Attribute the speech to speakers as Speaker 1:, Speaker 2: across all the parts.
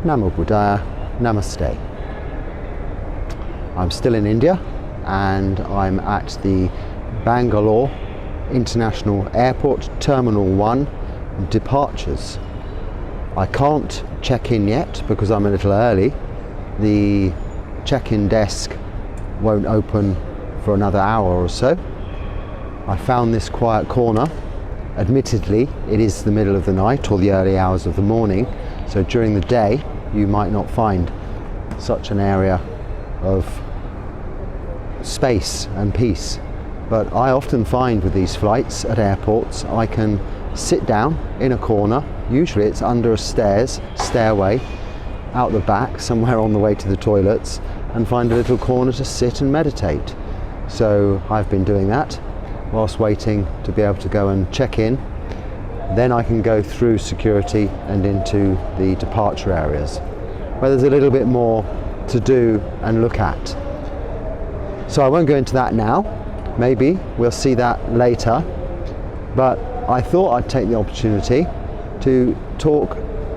Speaker 1: Namo Buddhaya, Namaste. I'm still in India and I'm at the Bangalore International Airport Terminal 1 departures. I can't check in yet because I'm a little early. The check-in desk won't open for another hour or so. I found this quiet corner. Admittedly, it is the middle of the night or the early hours of the morning, so during the day you might not find such an area of space and peace. But I often find with these flights at airports, I can sit down in a corner, usually it's under a stairway, out the back, somewhere on the way to the toilets, and find a little corner to sit and meditate. So I've been doing that whilst waiting to be able to go and check in. Then I can go through security and into the departure areas, where there's a little bit more to do and look at. So I won't go into that now. Maybe we'll see that later. But I thought I'd take the opportunity to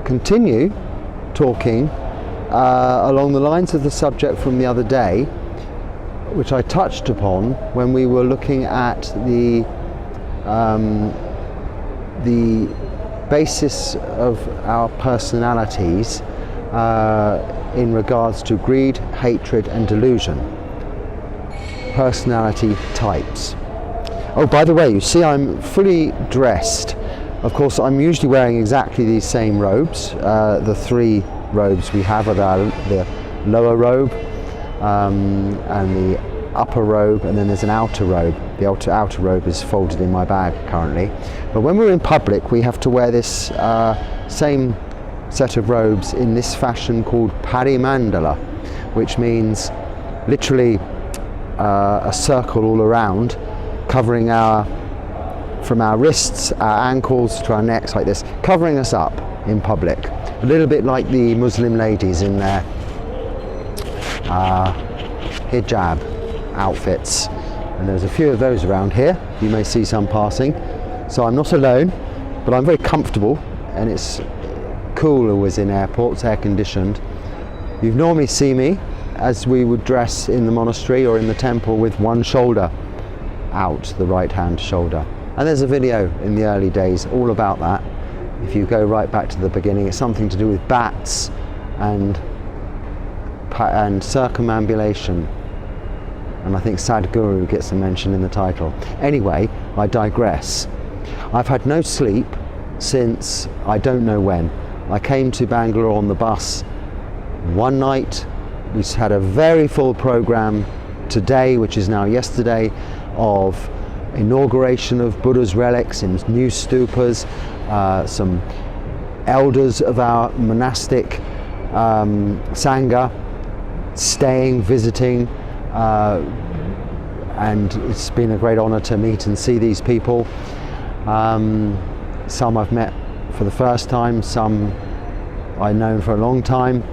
Speaker 1: continue talking along the lines of the subject from the other day, which I touched upon when we were looking at the basis of our personalities in regards to greed, hatred and delusion. Personality types. Oh, by the way, you see I'm fully dressed. Of course, I'm usually wearing exactly these same robes. The three robes we have are the lower robe and the upper robe, and then there's an outer robe. The outer robe is folded in my bag currently. But when we're in public, we have to wear this same set of robes in this fashion called parimandala, which means literally a circle all around, covering from our wrists, our ankles to our necks like this, covering us up in public. A little bit like the Muslim ladies in their hijab outfits, and there's a few of those around here. You may see some passing. So I'm not alone, but I'm very comfortable, and it's cool always in airports, air conditioned. You'd normally see me as we would dress in the monastery or in the temple with one shoulder out, the right hand shoulder. And there's a video in the early days all about that. If you go right back to the beginning, it's something to do with bats and circumambulation. And I think Sadhguru gets a mention in the title. Anyway, I digress. I've had no sleep since I don't know when. I came to Bangalore on the bus one night. We had a very full program today, which is now yesterday, of inauguration of Buddha's relics in new stupas, some elders of our monastic Sangha staying, visiting, and it's been a great honor to meet and see these people. Some I've met for the first time, some I've known for a long time.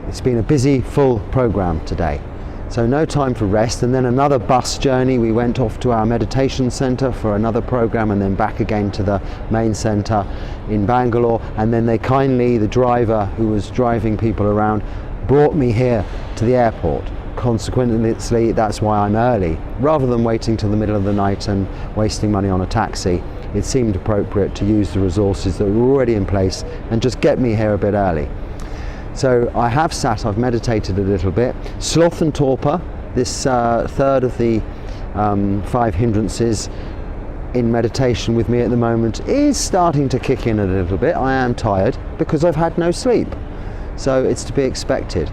Speaker 1: It's been a busy, full program today. So no time for rest, and then another bus journey. We went off to our meditation center for another program, and then back again to the main center in Bangalore. And then they kindly, the driver who was driving people around, brought me here to the airport. Consequently, that's why I'm early. Rather than waiting till the middle of the night and wasting money on a taxi, it seemed appropriate to use the resources that were already in place and just get me here a bit early. So I have sat, I've meditated a little bit. Sloth and torpor, this third of the 5 hindrances in meditation with me at the moment, is starting to kick in a little bit. I am tired because I've had no sleep. So it's to be expected.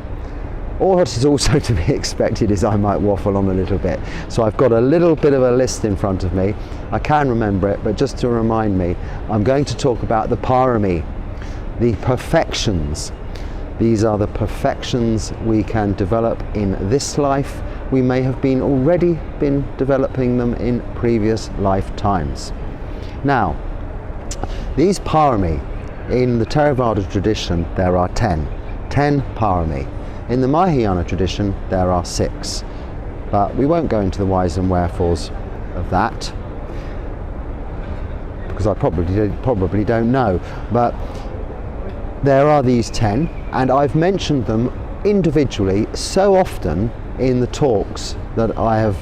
Speaker 1: All that is also to be expected is I might waffle on a little bit. So I've got a little bit of a list in front of me. I can remember it, but just to remind me, I'm going to talk about the PΑRAMI, the perfections. These are the perfections we can develop in this life. We may have already been developing them in previous lifetimes. Now, these PARAMI, in the Theravada tradition, there are 10 PARAMI. In the Mahayana tradition, there are 6. But we won't go into the whys and wherefores of that, because I probably don't know. But there are these 10, and I've mentioned them individually so often in the talks that I have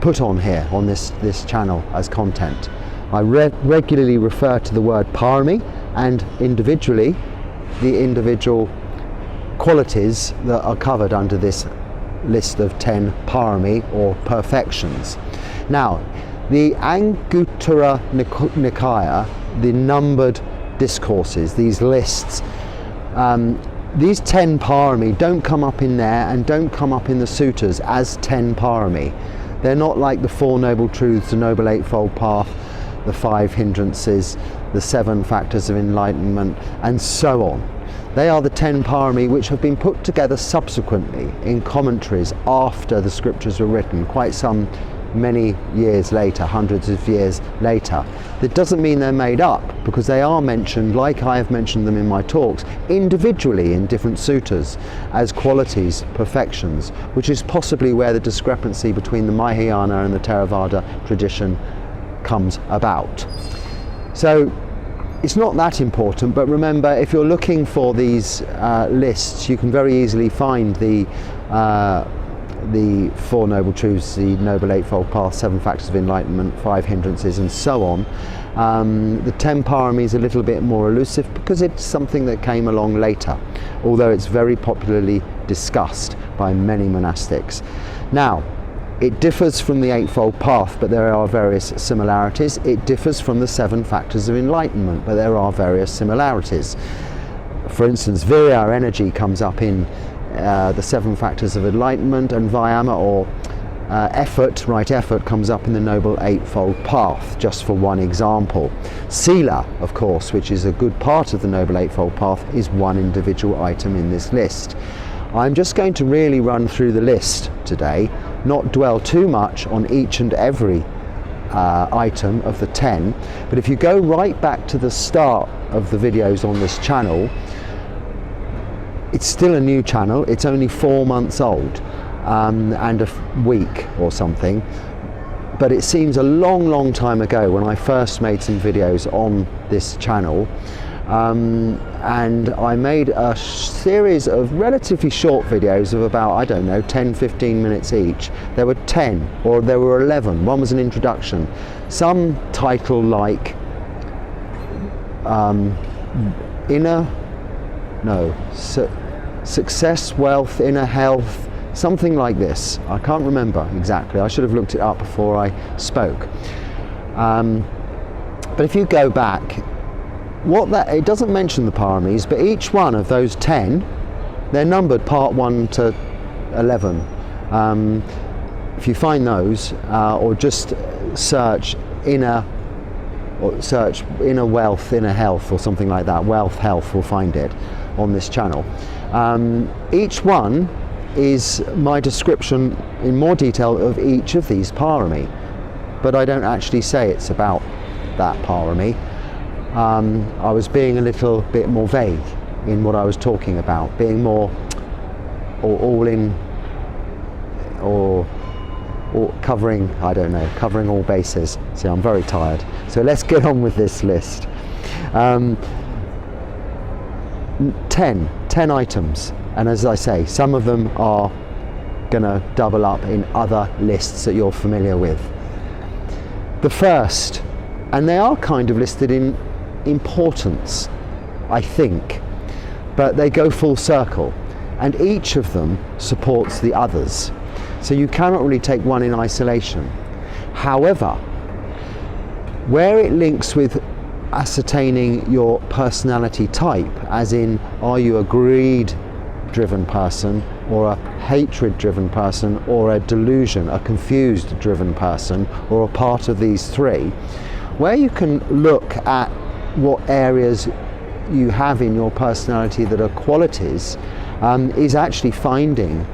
Speaker 1: put on here on this channel as content. I regularly refer to the word PÄRAMI and individually the individual qualities that are covered under this list of 10 PÄRAMI or perfections. Now, the Anguttara Nikaya, the numbered discourses, these lists, these 10 PÄRAMI don't come up in there and don't come up in the suttas as 10 PÄRAMI. They're not like the Four Noble Truths, the Noble Eightfold Path, the 5 hindrances, the 7 factors of enlightenment, and so on. They are the 10 PÄRAMI which have been put together subsequently in commentaries after the scriptures were written, quite some many years later, hundreds of years later. That doesn't mean they're made up, because they are mentioned, like I have mentioned them in my talks, individually in different suttas as qualities, perfections, which is possibly where the discrepancy between the Mahayana and the Theravada tradition comes about. So it's not that important, but remember, if you're looking for these lists, you can very easily find the Four Noble Truths, the Noble Eightfold Path, 7 factors of enlightenment, 5 hindrances, and so on. The 10 PÄRAMI is a little bit more elusive because it's something that came along later, although it's very popularly discussed by many monastics. Now, it differs from the Eightfold Path, but there are various similarities. It differs from the 7 factors of enlightenment, but there are various similarities. For instance, Virya, energy, comes up in the 7 factors of enlightenment, and Vayama, or effort, right effort, comes up in the Noble Eightfold Path, just for one example. Sila, of course, which is a good part of the Noble Eightfold Path, is one individual item in this list. I'm just going to really run through the list today, not dwell too much on each and every item of the 10, but if you go right back to the start of the videos on this channel, it's still a new channel, it's only 4 months old and a week or something, but it seems a long time ago when I first made some videos on this channel. And I made a series of relatively short videos of about, I don't know, 10-15 minutes each. There were 10, or there were 11. One was an introduction. Some title like Success, Wealth, Inner Health, something like this. I can't remember exactly. I should have looked it up before I spoke. But if you go back, it doesn't mention the PÄRAMIs, but each one of those 10, they're numbered part 1 to 11. If you find those, or just search inner wealth, inner health, or something like that, wealth, health, will find it on this channel. Each one is my description in more detail of each of these PÄRAMI, but I don't actually say it's about that PÄRAMI. I was being a little bit more vague in what I was talking about, being more all in, or covering, I don't know, covering all bases. See, I'm very tired. So let's get on with this list. 10 items, and as I say, some of them are going to double up in other lists that you're familiar with. The first, and they are kind of listed in importance, I think, but they go full circle, and each of them supports the others, so you cannot really take one in isolation. However, where it links with ascertaining your personality type, as in, are you a greed driven person, or a hatred driven person, or a delusion, a confused driven person, or a part of these 3, where you can look at what areas you have in your personality that are qualities, is actually finding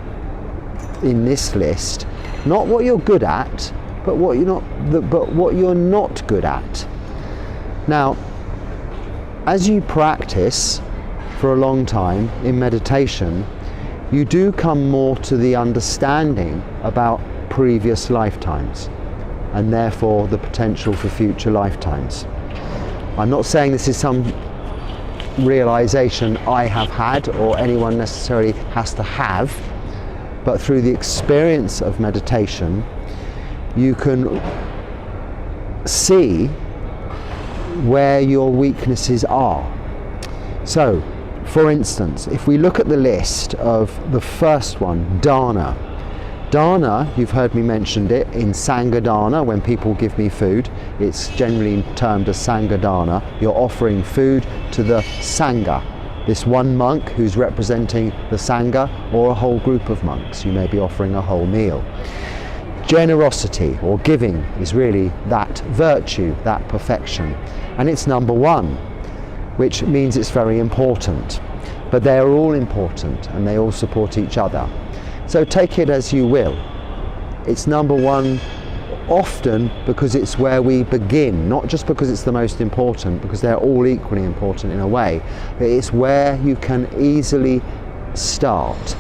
Speaker 1: in this list not what you're good at, but what you're not good at. Now, as you practice for a long time in meditation, you do come more to the understanding about previous lifetimes, and therefore the potential for future lifetimes. I'm not saying this is some realization I have had or anyone necessarily has to have, but through the experience of meditation, you can see where your weaknesses are. So, for instance, if we look at the list of the first one, dana. Dana, you've heard me mention it in Sangha Dana, when people give me food, it's generally termed as Sangha Dana. You're offering food to the Sangha, this one monk who's representing the Sangha, or a whole group of monks. You may be offering a whole meal. Generosity or giving is really that virtue, that perfection. And it's number one, which means it's very important. But they're all important and they all support each other. So take it as you will. It's number one often because it's where we begin, not just because it's the most important, because they're all equally important in a way, but it's where you can easily start,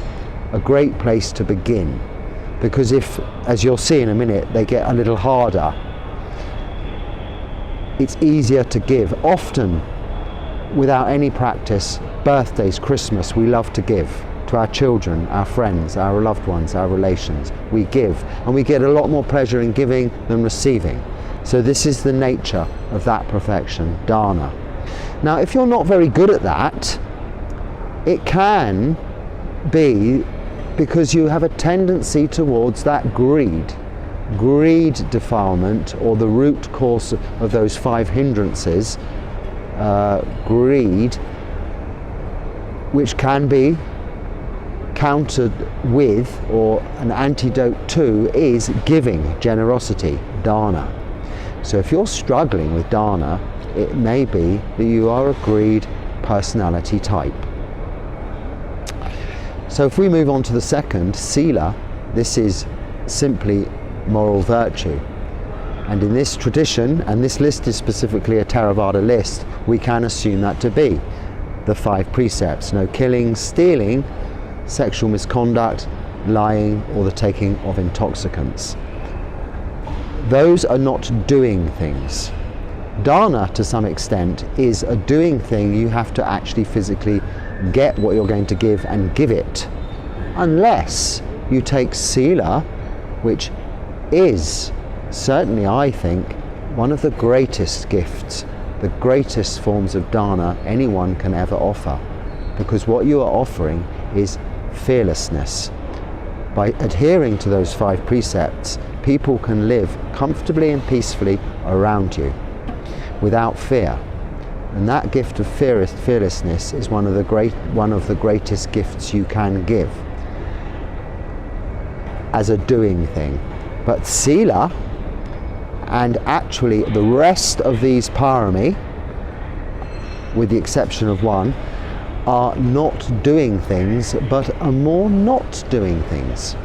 Speaker 1: a great place to begin. Because if, as you'll see in a minute, they get a little harder, it's easier to give. Often, without any practice, birthdays, Christmas, we love to give to our children, our friends, our loved ones, our relations. We give, and we get a lot more pleasure in giving than receiving. So this is the nature of that perfection, dana. Now, if you're not very good at that, it can be because you have a tendency towards that greed defilement, or the root cause of those 5 hindrances, greed, which can be countered with, or an antidote to, is giving, generosity, dana. So if you're struggling with dana, it may be that you are a greed personality type. So if we move on to the second, sila, this is simply moral virtue. And in this tradition, and this list is specifically a Theravada list, we can assume that to be the 5 precepts: no killing, stealing, sexual misconduct, lying, or the taking of intoxicants. Those are not doing things. Dana, to some extent, is a doing thing. You have to actually physically get what you're going to give and give it, unless you take sila, which is certainly, I think, one of the greatest gifts, the greatest forms of dana anyone can ever offer, because what you are offering is fearlessness. By adhering to those 5 precepts, people can live comfortably and peacefully around you without fear. And that gift of fearlessness is one of the greatest gifts you can give as a doing thing. But sila, and actually the rest of these PＡRAMI, with the exception of one, are not doing things, but are more not doing things.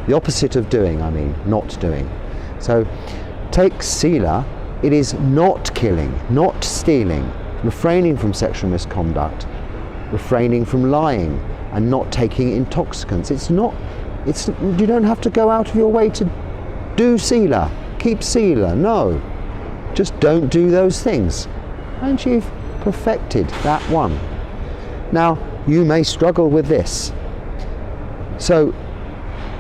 Speaker 1: The opposite of doing, I mean, not doing. So take sila, it is not killing, not stealing, refraining from sexual misconduct, refraining from lying, and not taking intoxicants. You don't have to go out of your way to do sila, keep sila, no. Just don't do those things, and you've perfected that one. Now, you may struggle with this. So,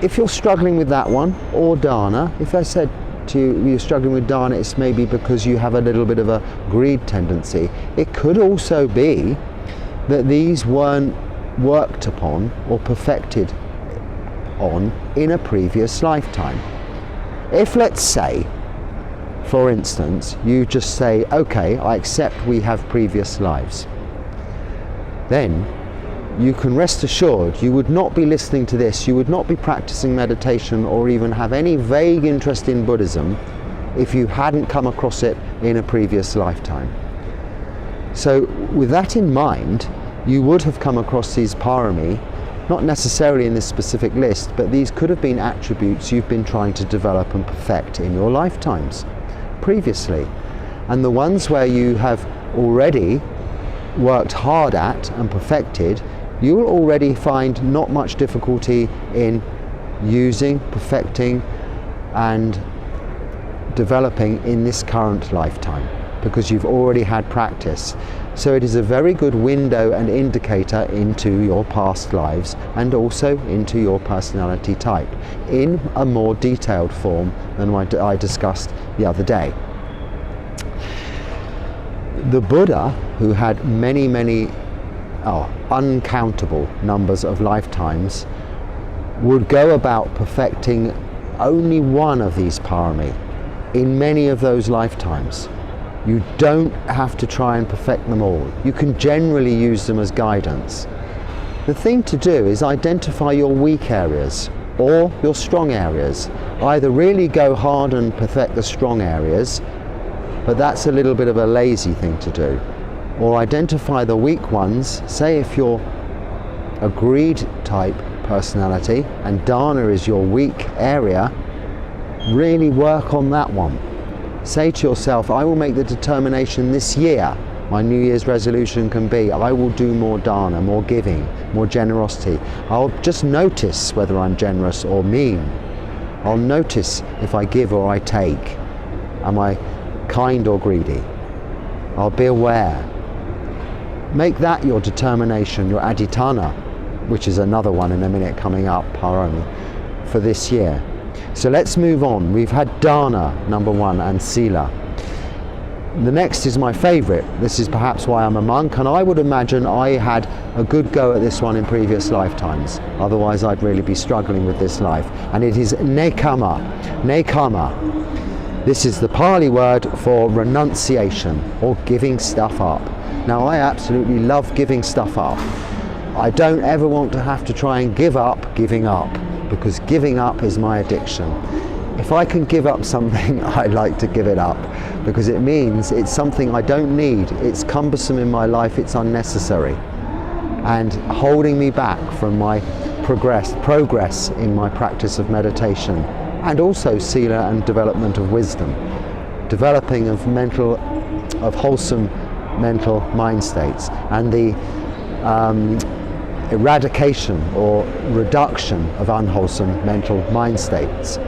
Speaker 1: if you're struggling with that one, or dana, if I said to you, you're struggling with dana, it's maybe because you have a little bit of a greed tendency. It could also be that these weren't worked upon or perfected on in a previous lifetime. If, let's say, for instance, you just say, okay, I accept we have previous lives, then you can rest assured you would not be listening to this, you would not be practicing meditation or even have any vague interest in Buddhism if you hadn't come across it in a previous lifetime. So with that in mind, you would have come across these PARAMI, not necessarily in this specific list, but these could have been attributes you've been trying to develop and perfect in your lifetimes previously. And the ones where you have already worked hard at and perfected, you will already find not much difficulty in using, perfecting, and developing in this current lifetime. because you've already had practice. So it is a very good window and indicator into your past lives and also into your personality type in a more detailed form than what I discussed the other day. The Buddha, who had many, uncountable numbers of lifetimes, would go about perfecting only one of these PÂRAMI in many of those lifetimes. You don't have to try and perfect them all. You can generally use them as guidance. The thing to do is identify your weak areas or your strong areas. Either really go hard and perfect the strong areas, but that's a little bit of a lazy thing to do, or identify the weak ones. Say if you're a greed type personality and dana is your weak area, really work on that one. Say to yourself, I will make the determination this year, my New Year's resolution can be, I will do more dana, more giving, more generosity. I'll just notice whether I'm generous or mean. I'll notice if I give or I take. Am I kind or greedy? I'll be aware. Make that your determination, your adhitthana, which is another one in a minute coming up, PÂRAMI, for this year. So let's move on. We've had dana, number one, and sila. The next is my favorite. This is perhaps why I'm a monk, and I would imagine I had a good go at this one in previous lifetimes. Otherwise I'd really be struggling with this life. And it is nekkhamma. Nekkhamma. This is the Pali word for renunciation, or giving stuff up. Now I absolutely love giving stuff up. I don't ever want to have to try and give up giving up, because giving up is my addiction. If I can give up something, I like to give it up, because it means it's something I don't need, it's cumbersome in my life, it's unnecessary, and holding me back from my progress in my practice of meditation, and also sila and development of wisdom, developing of wholesome mental mind states, and the eradication or reduction of unwholesome mental mind states.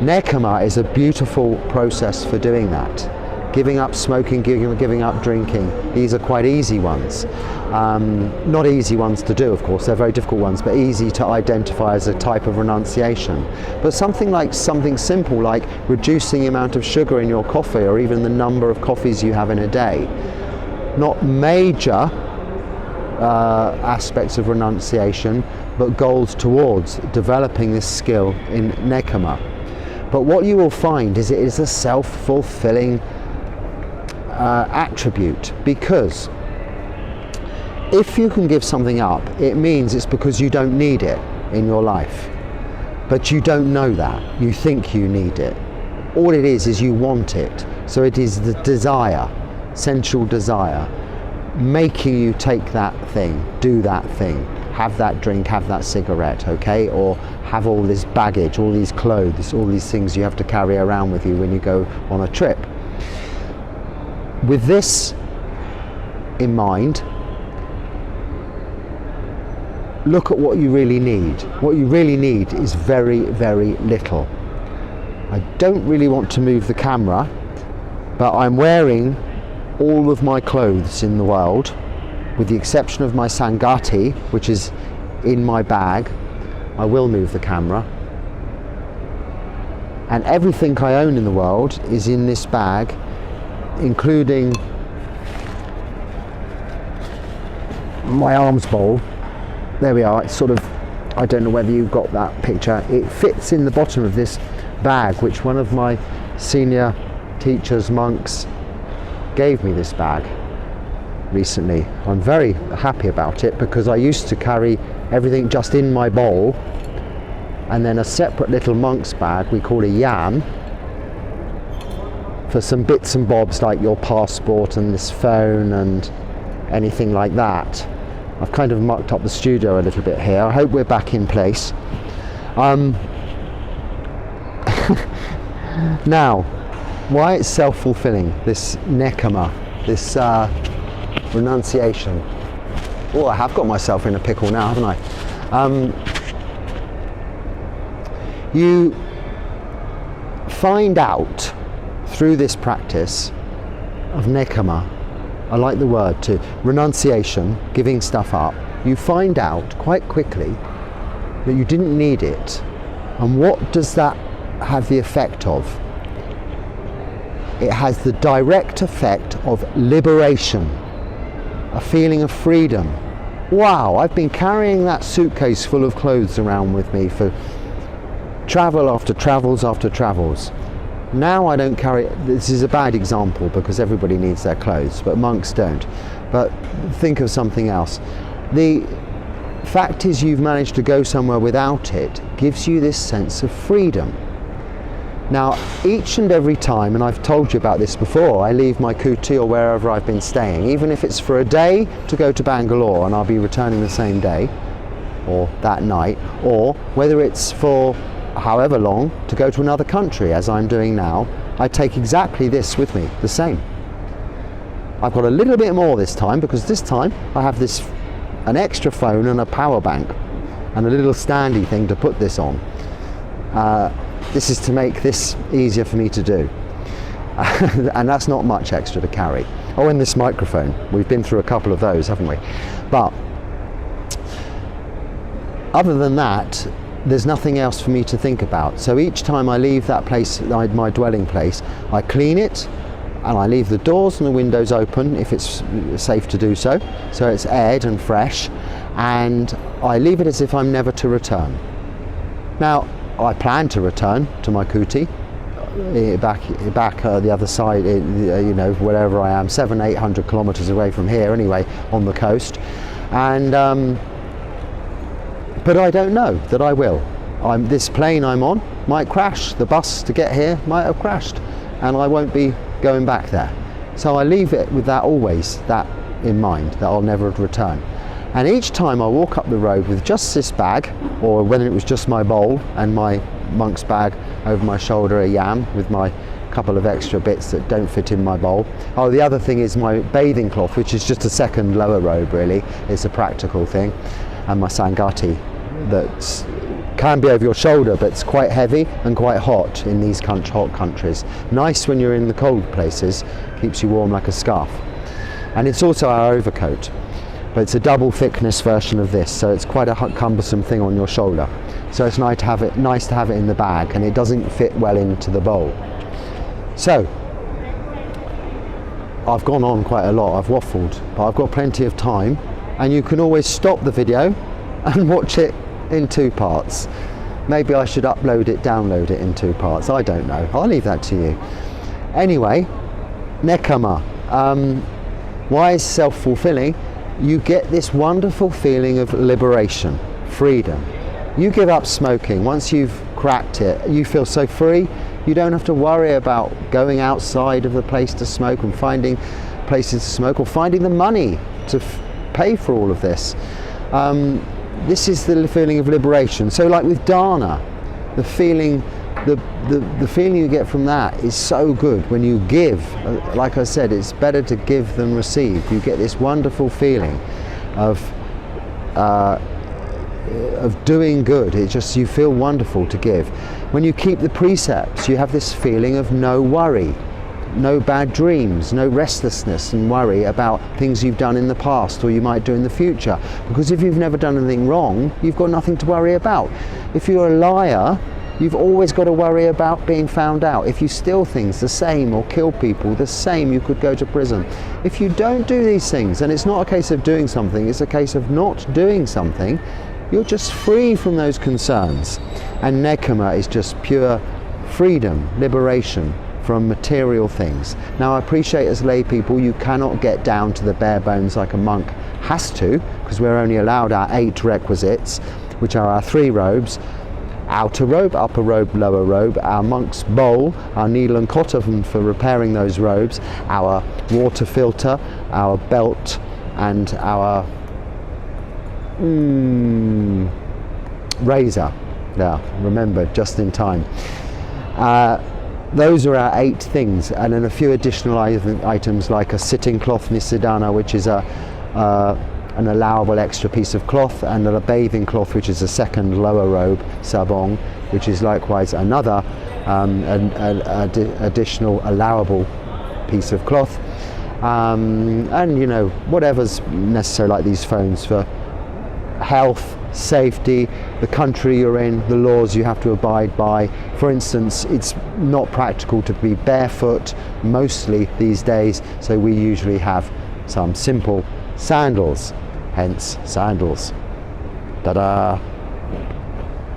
Speaker 1: Nekkhamma is a beautiful process for doing that. Giving up smoking, giving up drinking, these are quite easy ones. Not easy ones to do, of course, they're very difficult ones, but easy to identify as a type of renunciation. But something simple like reducing the amount of sugar in your coffee, or even the number of coffees you have in a day. Not major aspects of renunciation, but goals towards developing this skill in nekkhamma. But what you will find is it is a self-fulfilling attribute, because if you can give something up, it means it's because you don't need it in your life. But you don't know that. You think you need it. All it is you want it. So it is the desire, sensual desire, making you take that thing, do that thing, have that drink, have that cigarette, okay? Or have all this baggage, all these clothes, all these things you have to carry around with you when you go on a trip. With this in mind, look at what you really need. What you really need is very, very little. I don't really want to move the camera, but I'm wearing all of my clothes in the world, with the exception of my sangati, which is in my bag. I will move the camera. And everything I own in the world is in this bag, including my alms bowl. There we are. It's sort of, I don't know whether you got that picture. It fits in the bottom of this bag, which one of my senior teachers, monks, gave me this bag recently. I'm very happy about it, because I used to carry everything just in my bowl, and then a separate little monk's bag we call a yan for some bits and bobs like your passport and this phone and anything like that. I've kind of mucked up the studio a little bit here. I hope we're back in place. Now, why it's self-fulfilling, this nekkhamma, this renunciation. Oh, I have got myself in a pickle now, haven't I? You find out through this practice of nekama, I like the word too, renunciation, giving stuff up, you find out quite quickly that you didn't need it. And what does that have the effect of? It has the direct effect of liberation, a feeling of freedom. Wow, I've been carrying that suitcase full of clothes around with me for travel after travels after travels. Now I don't carry, this is a bad example because everybody needs their clothes, but monks don't. But think of something else. The fact is you've managed to go somewhere without it gives you this sense of freedom. Now, each and every time, and I've told you about this before, I leave my kuti or wherever I've been staying, even if it's for a day to go to Bangalore and I'll be returning the same day or that night, or whether it's for however long to go to another country, as I'm doing now, I take exactly this with me, the same. I've got a little bit more this time because this time I have an extra phone and a power bank and a little standy thing to put this on. This is to make this easier for me to do. And that's not much extra to carry. Oh, and this microphone. We've been through a couple of those, haven't we? But other than that, there's nothing else for me to think about. So each time I leave that place, my dwelling place, I clean it and I leave the doors and the windows open if it's safe to do so, so it's aired and fresh, and I leave it as if I'm never to return. Now, I plan to return to my kuti back the other side, you know, wherever I am, 700-800 kilometers away from here anyway, on the coast, and but I don't know that I will. This plane I'm on might crash. The bus to get here might have crashed, and I won't be going back there. So I leave it with that, always that in mind, that I'll never return. And each time I walk up the road with just this bag, or whether it was just my bowl and my monk's bag over my shoulder, a yam with my couple of extra bits that don't fit in my bowl. Oh, the other thing is my bathing cloth, which is just a second lower robe really. It's a practical thing. And my sangati that can be over your shoulder, but it's quite heavy and quite hot in these hot countries. Nice when you're in the cold places, keeps you warm like a scarf. And it's also our overcoat, but it's a double thickness version of this, so it's quite a cumbersome thing on your shoulder. So it's nice to have it in the bag, and it doesn't fit well into the bowl. So I've gone on quite a lot, I've waffled, but I've got plenty of time, and you can always stop the video and watch it in 2 parts. Maybe I should download it in 2 parts, I don't know. I'll leave that to you. Anyway, nekama. Why is self-fulfilling? You get this wonderful feeling of liberation, freedom. You give up smoking. Once you've cracked it, you feel so free. You don't have to worry about going outside of the place to smoke and finding places to smoke, or finding the money to pay for all of this. This is the feeling of liberation. So like with dana, the feeling you get from that is so good when you give. Like I said, it's better to give than receive. You get this wonderful feeling of doing good. It just, you feel wonderful to give. When you keep the precepts, you have this feeling of no worry, no bad dreams, no restlessness and worry about things you've done in the past or you might do in the future. Because if you've never done anything wrong, you've got nothing to worry about. If you're a liar, you've always got to worry about being found out. If you steal things, the same, or kill people, the same, you could go to prison. If you don't do these things, and it's not a case of doing something, it's a case of not doing something, you're just free from those concerns. And nekama is just pure freedom, liberation from material things. Now I appreciate as lay people you cannot get down to the bare bones like a monk has to, because we're only allowed our 8 requisites, which are our 3 robes: outer robe, upper robe, lower robe, our monk's bowl, our needle and cotton for repairing those robes, our water filter, our belt, and our razor. Yeah, remember, just in time. Those are our 8 things, and then a few additional items like a sitting cloth nisidana, which is an allowable extra piece of cloth, and a bathing cloth, which is a second lower robe, sabong, which is likewise another additional allowable piece of cloth. and you know, whatever's necessary, like these phones, for health, safety, the country you're in, the laws you have to abide by. For instance, it's not practical to be barefoot mostly these days, so we usually have some simple sandals, hence sandals. Ta-da!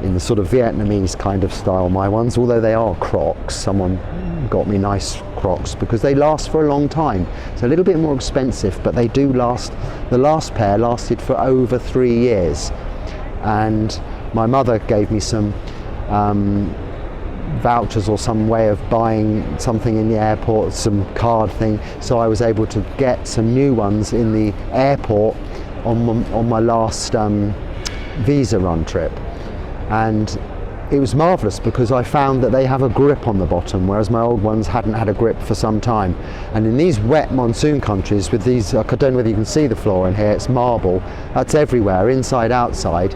Speaker 1: In the sort of Vietnamese kind of style, my ones, although they are Crocs. Someone got me nice Crocs because they last for a long time. It's a little bit more expensive, but they do last. The last pair lasted for over 3 years, and my mother gave me some vouchers or some way of buying something in the airport, some card thing, so I was able to get some new ones in the airport on my last visa run trip. And it was marvellous because I found that they have a grip on the bottom, whereas my old ones hadn't had a grip for some time. And in these wet monsoon countries with these, I don't know whether you can see the floor in here, it's marble, that's everywhere, inside, outside.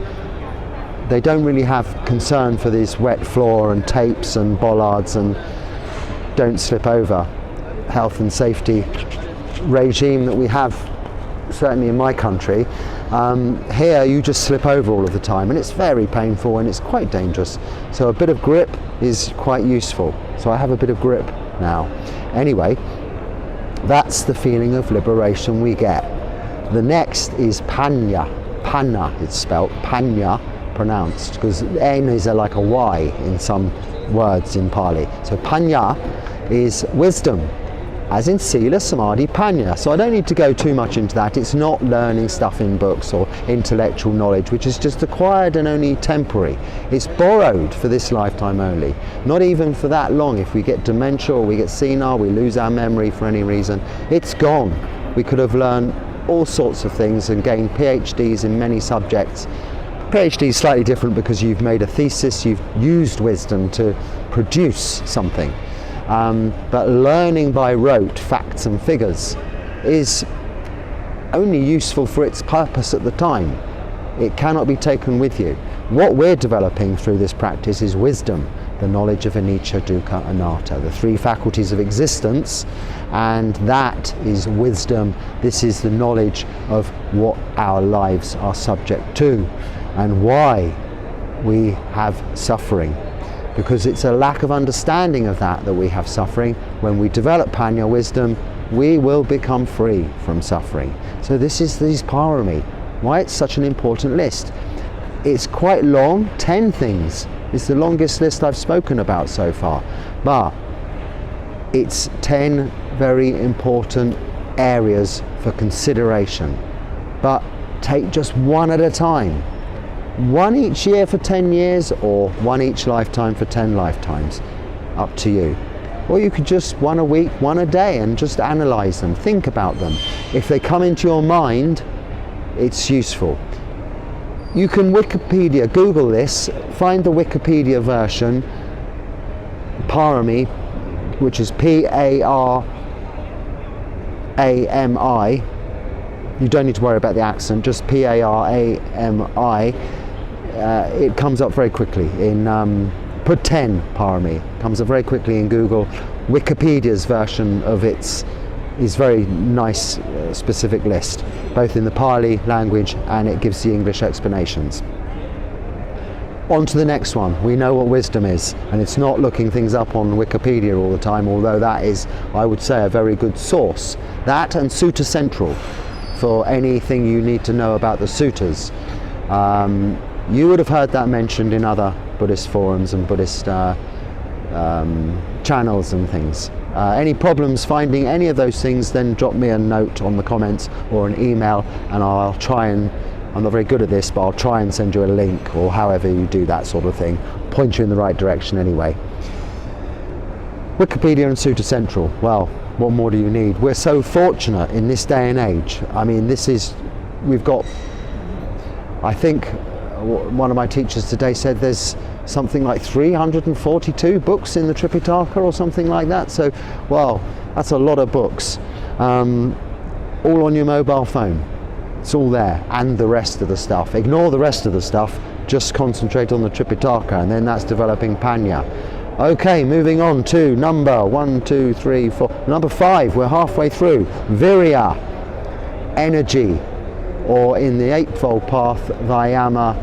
Speaker 1: They don't really have concern for this wet floor and tapes and bollards and don't slip over health and safety regime that we have, certainly in my country. Here you just slip over all of the time, and it's very painful and it's quite dangerous. So a bit of grip is quite useful. So I have a bit of grip now. Anyway, that's the feeling of liberation we get. The next is panya. Panna, it's spelt panya, pronounced, because N is like a Y in some words in Pali. So panya is wisdom, as in Sila, Samadhi, Panya. So I don't need to go too much into that. It's not learning stuff in books or intellectual knowledge, which is just acquired and only temporary. It's borrowed for this lifetime only. Not even for that long. If we get dementia or we get senile, we lose our memory for any reason, it's gone. We could have learned all sorts of things and gained PhDs in many subjects. PhD is slightly different because you've made a thesis, you've used wisdom to produce something. But learning by rote facts and figures is only useful for its purpose at the time. It cannot be taken with you. What we're developing through this practice is wisdom, the knowledge of anicca, dukkha, anatta, the three faculties of existence, and that is wisdom. This is the knowledge of what our lives are subject to and why we have suffering. Because it's a lack of understanding of that we have suffering. When we develop panya wisdom, we will become free from suffering. So this is these PＡRAMI. Why it's such an important list. It's quite long, 10 things. It's the longest list I've spoken about so far. But it's 10 very important areas for consideration. But take just one at a time. One each year for 10 years, or one each lifetime for 10 lifetimes. Up to you. Or you could just one a week, one a day, and just analyze them, think about them. If they come into your mind, it's useful. You can Wikipedia, Google this, find the Wikipedia version, PARAMI, which is P-A-R-A-M-I. You don't need to worry about the accent, just P-A-R-A-M-I. It comes up very quickly in put 10 PARAMI, comes up very quickly in Google. Wikipedia's version of it is very nice, specific list, both in the Pali language and it gives the English explanations. On to the next one. We know what wisdom is, and it's not looking things up on Wikipedia all the time, although that is, I would say, a very good source. That and Sutta Central for anything you need to know about the suttas. You would have heard that mentioned in other Buddhist forums and Buddhist channels and things. Any problems finding any of those things, then drop me a note on the comments or an email, and I'll try and, I'm not very good at this, but I'll try and send you a link, or however you do that sort of thing, point you in the right direction anyway. Wikipedia and Sutta Central, well, what more do you need? We're so fortunate in this day and age. I mean, we've got, I think one of my teachers today said there's something like 342 books in the Tripitaka or something like that. So, well, that's a lot of books, all on your mobile phone. It's all there, and the rest of the stuff. Ignore the rest of the stuff, just concentrate on the Tripitaka, and then that's developing Panya. Okay, moving on to number 1, 2, 3, 4. Number 5, we're halfway through. Virya, energy, or in the Eightfold Path, Vayama,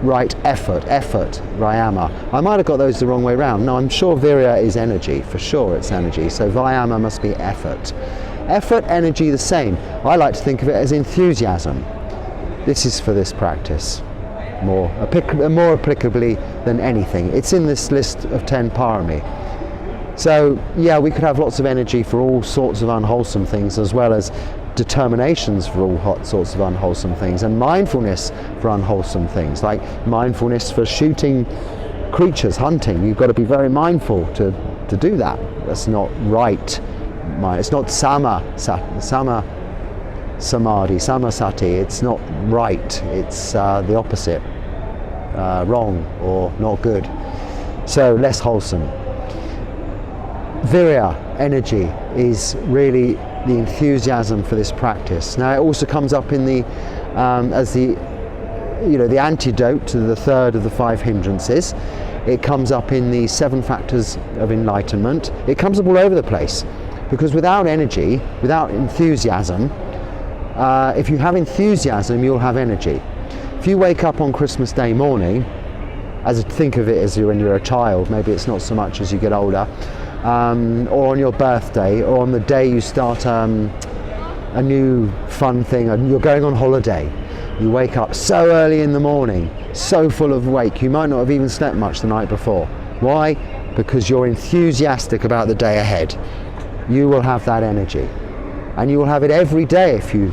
Speaker 1: right, effort, Vayama. I might have got those the wrong way round. No, I'm sure Virya is energy, for sure it's energy. So Vayama must be effort. Effort, energy, the same. I like to think of it as enthusiasm. This is for this practice. More applicably than anything. It's in this list of 10 PΑRAMI. So yeah, we could have lots of energy for all sorts of unwholesome things, as well as determinations for all sorts of unwholesome things, and mindfulness for unwholesome things, like mindfulness for shooting creatures, hunting. You've got to be very mindful to do that. That's not right. It's not samadhi, samasati. It's not right. It's the opposite, wrong or not good. So less wholesome. Virya, energy, is really the enthusiasm for this practice. Now it also comes up in the as the antidote to the third of the 5 hindrances. It comes up in the 7 factors of enlightenment. It comes up all over the place, because without energy, without enthusiasm, if you have enthusiasm, you'll have energy. If you wake up on Christmas Day morning, think of it as when you're a child, maybe it's not so much as you get older, or on your birthday, or on the day you start a new fun thing, and you're going on holiday. You wake up so early in the morning, so full of wake, you might not have even slept much the night before. Why? Because you're enthusiastic about the day ahead. You will have that energy. And you will have it every day if you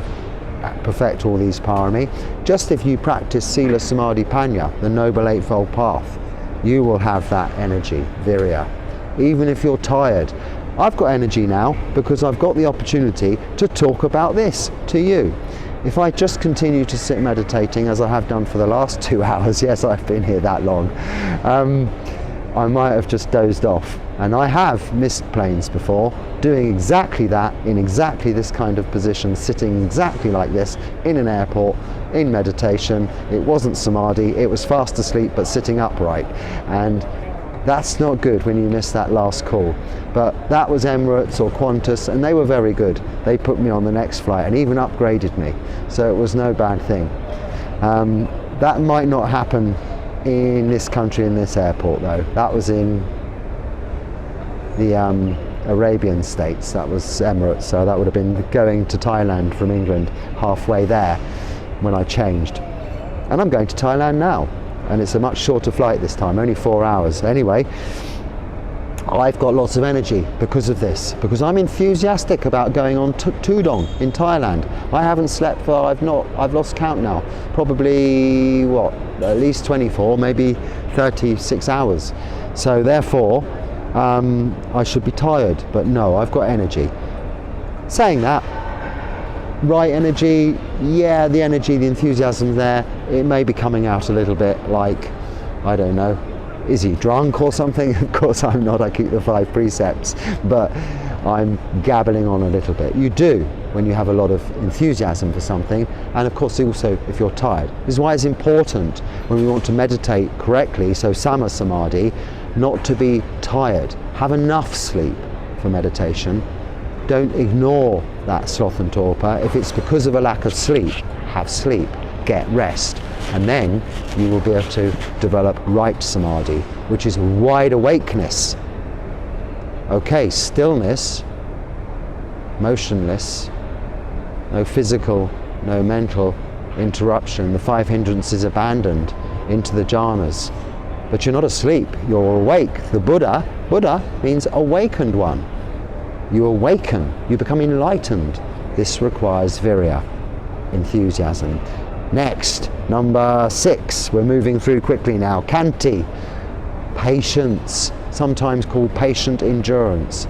Speaker 1: perfect all these PARAMI. Just if you practice Sila Samadhi Panya, the Noble Eightfold Path, you will have that energy, Virya. Even if you're tired. I've got energy now because I've got the opportunity to talk about this to you. If I just continue to sit meditating, as I have done for the last 2 hours, yes, I've been here that long, I might have just dozed off. And I have missed planes before, doing exactly that, in exactly this kind of position, sitting exactly like this, in an airport, in meditation. It wasn't samadhi, it was fast asleep, but sitting upright. And that's not good when you miss that last call. But that was Emirates or Qantas, and they were very good. They put me on the next flight and even upgraded me. So it was no bad thing. That might not happen in this country, in this airport though. That was in the Arabian states, that was Emirates, so that would have been going to Thailand from England, halfway there when I changed. And I'm going to Thailand now, and it's a much shorter flight this time, only 4 hours. Anyway, I've got lots of energy because of this, because I'm enthusiastic about going on Tudong in Thailand. I haven't slept for, I've lost count now, probably at least 24, maybe 36 hours. So therefore, I should be tired, but no, I've got energy. Saying that, right energy, yeah, the energy, the enthusiasm there, it may be coming out a little bit like, I don't know, is he drunk or something? Of course I'm not, I keep the 5 precepts, but I'm gabbling on a little bit. You do when you have a lot of enthusiasm for something, and of course also if you're tired. This is why it's important when we want to meditate correctly, so Sama Samadhi, not to be tired. Have enough sleep for meditation. Don't ignore that sloth and torpor. If it's because of a lack of sleep, have sleep, get rest, and then you will be able to develop right samadhi, which is wide awakeness. Okay, stillness, motionless, no physical, no mental interruption, the 5 hindrances abandoned into the jhanas. But you're not asleep, you're awake. The Buddha means awakened one. You awaken, you become enlightened. This requires virya, enthusiasm. Next, number 6, we're moving through quickly now. Khanti, patience, sometimes called patient endurance.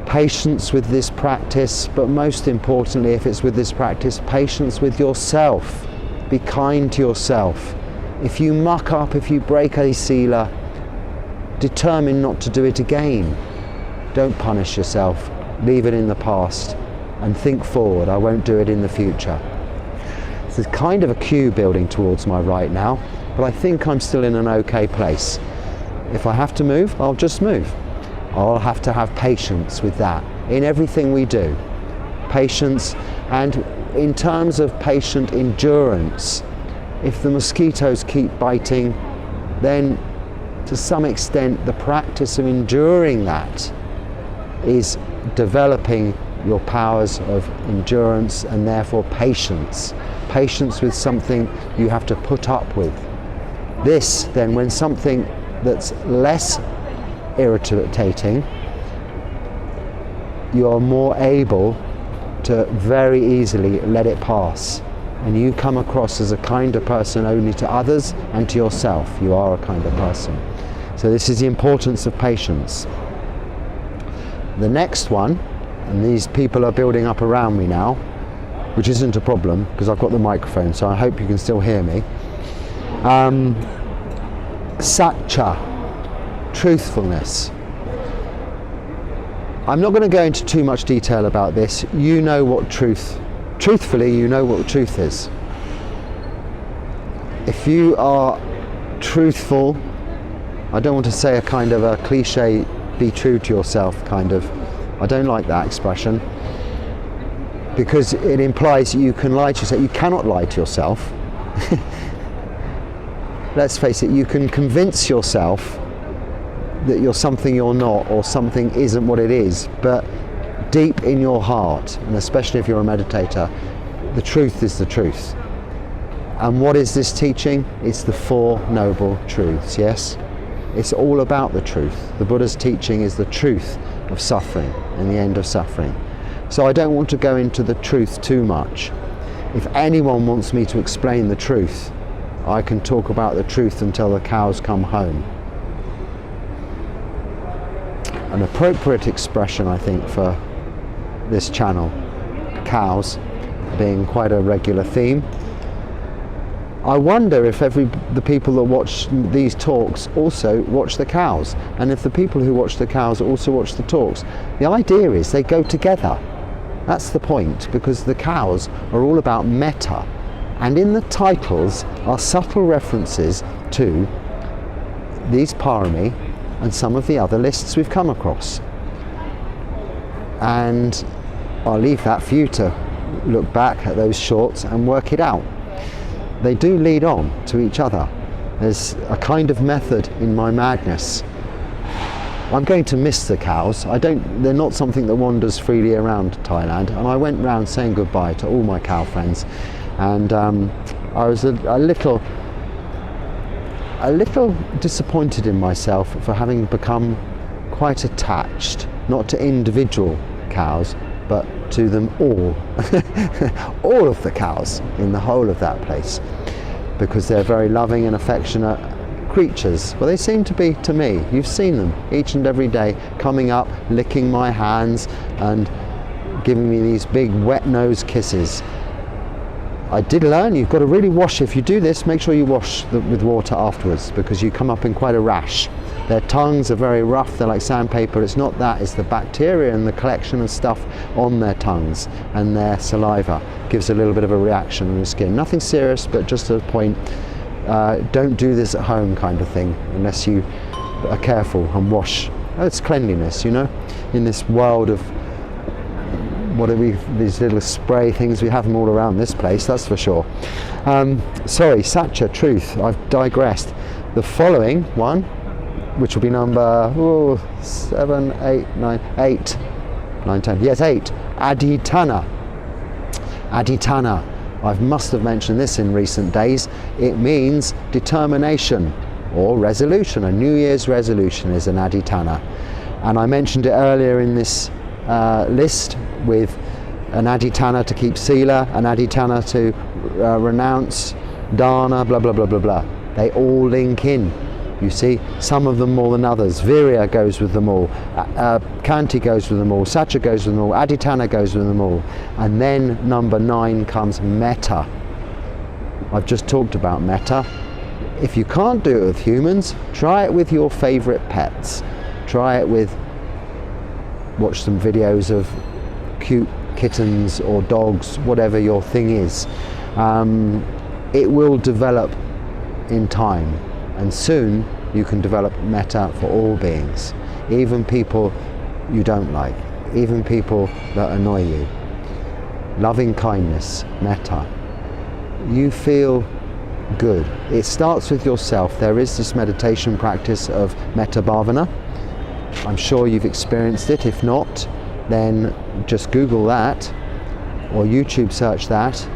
Speaker 1: Patience with this practice, but most importantly, if it's with this practice, patience with yourself. Be kind to yourself. If you muck up, if you break a sila, determine not to do it again. Don't punish yourself, leave it in the past, and think forward, I won't do it in the future. There's kind of a queue building towards my right now, but I think I'm still in an okay place. If I have to move, I'll just move. I'll have to have patience with that in everything we do. Patience, and in terms of patient endurance, if the mosquitoes keep biting, then to some extent the practice of enduring that is developing your powers of endurance and therefore patience. Patience with something you have to put up with. This then, when something that's less irritating, you are more able to very easily let it pass, and you come across as a kinder person only to others and to yourself. You are a kinder person. So this is the importance of patience. The next one, and these people are building up around me now, which isn't a problem because I've got the microphone, so I hope you can still hear me. Satcha, truthfulness. I'm not going to go into too much detail about this. You know what truthfully, you know what truth is. If you are truthful, I don't want to say a kind of a cliche, be true to yourself kind of, I don't like that expression, because it implies you can lie to yourself. You cannot lie to yourself. Let's face it, you can convince yourself that you're something you're not, or something isn't what it is, but deep in your heart, and especially if you're a meditator, the truth is the truth. And what is this teaching? It's the Four Noble Truths, yes? It's all about the truth. The Buddha's teaching is the truth of suffering and the end of suffering. So I don't want to go into the truth too much. If anyone wants me to explain the truth, I can talk about the truth until the cows come home. An appropriate expression, I think, for this channel, cows being quite a regular theme. I wonder if the people that watch these talks also watch the cows, and if the people who watch the cows also watch the talks. The idea is they go together. That's the point, because the cows are all about metta, and in the titles are subtle references to these PÂRAMI and some of the other lists we've come across. And I'll leave that for you to look back at those shorts and work it out. They do lead on to each other. There's a kind of method in my madness. I'm going to miss the cows. They're not something that wanders freely around Thailand, and I went round saying goodbye to all my cow friends, and I was a little disappointed in myself for having become quite attached, not to individual cows, but to them all, all of the cows in the whole of that place, because they're very loving and affectionate creatures. Well, they seem to be to me. You've seen them each and every day coming up, licking my hands and giving me these big wet nose kisses. I did learn you've got to really wash. If you do this, make sure you wash with water afterwards, because you come up in quite a rash. Their tongues are very rough, they're like sandpaper. It's not that, it's the bacteria and the collection of stuff on their tongues, and their saliva gives a little bit of a reaction on the skin. Nothing serious, but just a point. Don't do this at home kind of thing unless you are careful and wash. It's cleanliness, you know, in this world of these little spray things. We have them all around this place, that's for sure. Sorry, satcha, truth. I've digressed. The following one, which will be number 7, 8, 9, 8, 9, 10. Yes, 8. Adhitthana. Adhitthana. I must have mentioned this in recent days. It means determination or resolution. A New Year's resolution is an adhitthana. And I mentioned it earlier in this list, with an adhitthana to keep sila, an adhitthana to renounce dana, blah, blah, blah, blah, blah. They all link in. You see, some of them more than others. Virya goes with them all, Kanti goes with them all, Satcha goes with them all, Adhitthana goes with them all. And then number 9 comes metta. I've just talked about metta. If you can't do it with humans, try it with your favourite pets. Try it with, watch some videos of cute kittens or dogs, whatever your thing is. It will develop in time, and soon you can develop metta for all beings, even people you don't like, even people that annoy you. Loving kindness, metta. You feel good. It starts with yourself. There is this meditation practice of metta bhavana. I'm sure you've experienced it. If not, then just Google that or YouTube search that.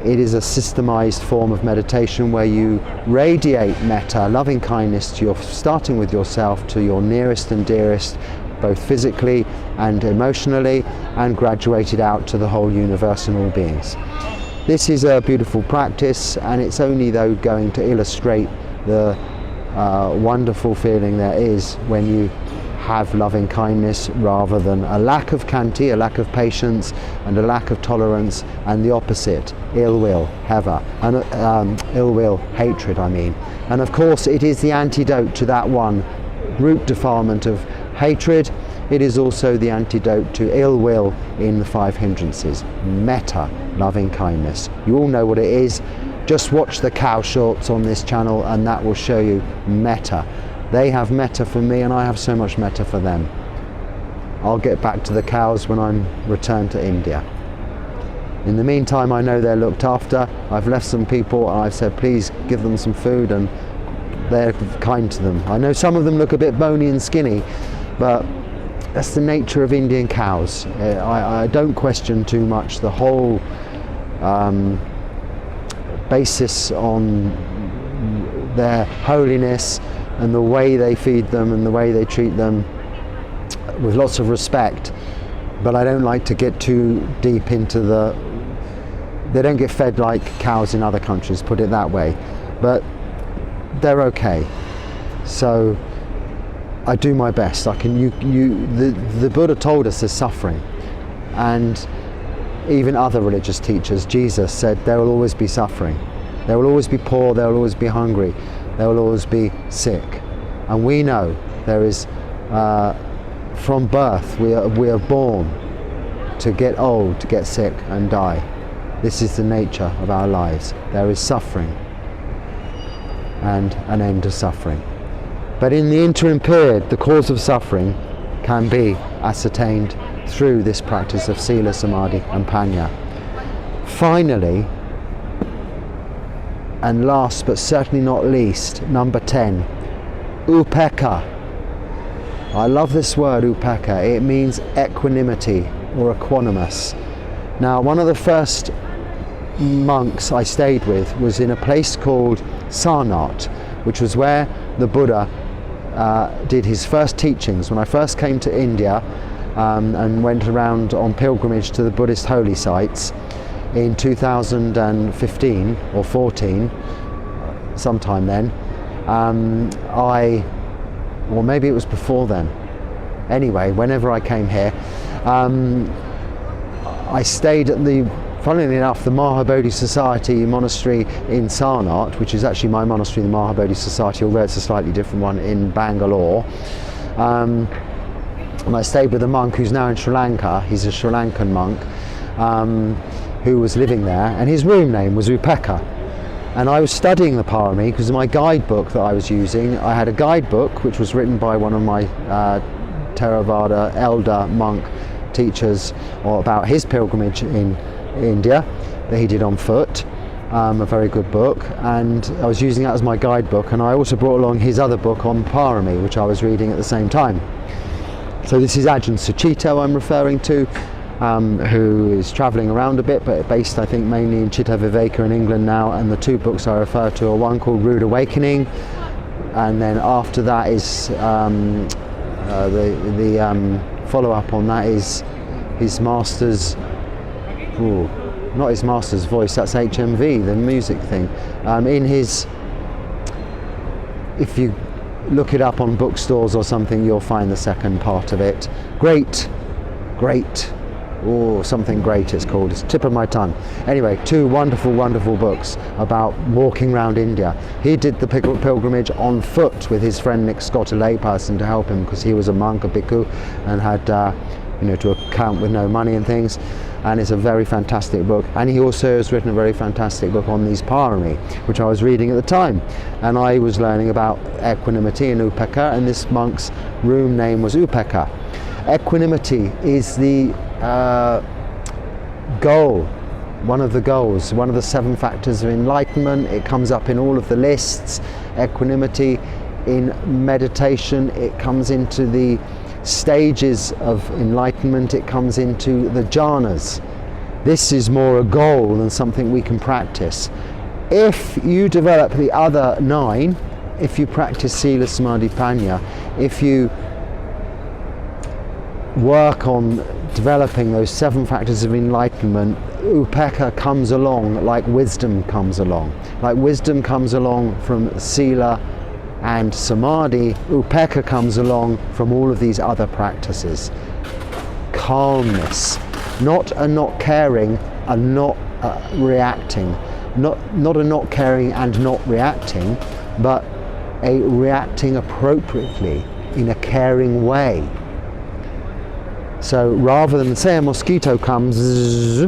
Speaker 1: It is a systemized form of meditation where you radiate metta, loving kindness, starting with yourself, to your nearest and dearest, both physically and emotionally, and graduated out to the whole universe and all beings. This is a beautiful practice, and it's only though going to illustrate the wonderful feeling there is when you have loving kindness rather than a lack of khanti, a lack of patience, and a lack of tolerance, and the opposite, ill will, heva, and ill will, hatred, I mean. And of course it is the antidote to that one root defilement of hatred. It is also the antidote to ill will in the 5 hindrances, metta, loving kindness. You all know what it is. Just watch the cow shorts on this channel and that will show you metta. They have metta for me and I have so much metta for them. I'll get back to the cows when I'm returned to India. In the meantime, I know they're looked after. I've left some people and I've said please give them some food, and they're kind to them. I know some of them look a bit bony and skinny, but that's the nature of Indian cows. I don't question too much the whole basis on their holiness and the way they feed them and the way they treat them with lots of respect, but I don't like to get too deep into they don't get fed like cows in other countries, put it that way, but they're okay. So I do my best. The Buddha told us there's suffering, and even other religious teachers, Jesus said there will always be suffering. There will always be poor, there will always be hungry, there will always be sick. And we know there is, from birth, we are born to get old, to get sick and die. This is the nature of our lives. There is suffering and an end to suffering. But in the interim period, the cause of suffering can be ascertained through this practice of sila, samadhi and panya. Finally, and last but certainly not least, number 10, upekkha. I love this word, upekkha. It means equanimity or equanimous. Now, one of the first monks I stayed with was in a place called Sarnath, which was where the Buddha did his first teachings. When I first came to India and went around on pilgrimage to the Buddhist holy sites in 2015 or 14, sometime then, or maybe it was before then. Anyway, whenever I came here, I stayed at funnily enough, the Mahabodhi Society monastery in Sarnath, which is actually my monastery, the Mahabodhi Society, although it's a slightly different one in Bangalore. And I stayed with a monk who's now in Sri Lanka. He's a Sri Lankan monk who was living there, and his room name was Upekkha. And I was studying the PＡRAMI because my guidebook that I was using, I had a guidebook which was written by one of my Theravada elder monk teachers, or about his pilgrimage in India that he did on foot, a very good book, and I was using that as my guidebook, and I also brought along his other book on PARAMI, which I was reading at the same time. So this is Ajahn Sucitto I'm referring to, who is travelling around a bit, but based I think mainly in Chitta Viveka in England now, and the two books I refer to are one called Rude Awakening, and then after that is the follow-up on that is his master's, not his master's voice, that's HMV, the music thing. In his, if you look it up on bookstores or something, you'll find the second part of it. Great, or something great it's called, it's tip of my tongue. Anyway, two wonderful books about walking around India. He did the pilgrimage on foot with his friend Nick Scott, a layperson, to help him because he was a monk, a bhikkhu, and had to account with no money and things. And it's a very fantastic book. And he also has written a very fantastic book on these PΑRAMI, which I was reading at the time. And I was learning about equanimity and upekkha, and this monk's room name was upekkha. Equanimity is the goal, one of the goals, one of the 7 factors of enlightenment. It comes up in all of the lists. Equanimity in meditation, it comes into the stages of enlightenment, it comes into the jhanas. This is more a goal than something we can practice. If you develop the other 9, if you practice Sila, Samadhi, Panya, if you work on developing those 7 factors of enlightenment, upekkha comes along like wisdom comes along. Like wisdom comes along from Sila and Samadhi, upekkha comes along from all of these other practices. Calmness, not a not caring, a not reacting, not a not caring and not reacting, but a reacting appropriately in a caring way. So rather than, say a mosquito comes,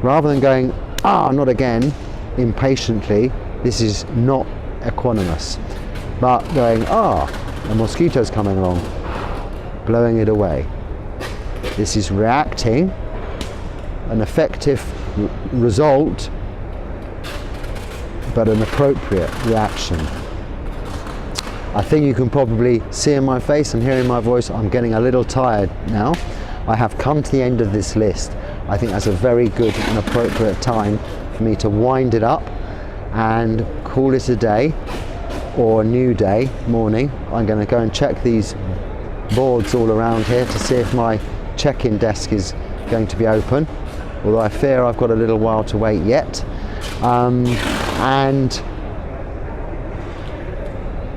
Speaker 1: rather than going, not again, impatiently, this is not equanimous. But going, a mosquito's coming along, blowing it away. This is reacting, an effective result, but an appropriate reaction. I think you can probably see in my face and hear in my voice, I'm getting a little tired now. I have come to the end of this list. I think that's a very good and appropriate time for me to wind it up and call it a day, or a new day, morning. I'm going to go and check these boards all around here to see if my check-in desk is going to be open, although I fear I've got a little while to wait yet. And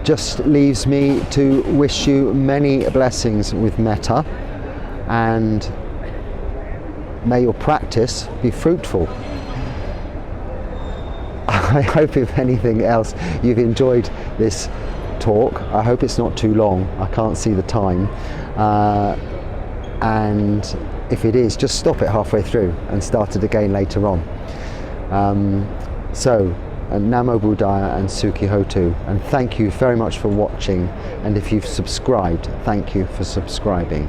Speaker 1: just leaves me to wish you many blessings with metta, and may your practice be fruitful. I hope, if anything else, you've enjoyed this talk. I hope it's not too long. I can't see the time. And if it is, just stop it halfway through and start it again later on. Namo Buddhaya and Sukhi Hotu. And thank you very much for watching. And if you've subscribed, thank you for subscribing.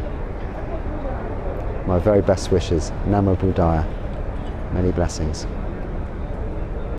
Speaker 1: My very best wishes. Namo Buddhaya. Many blessings.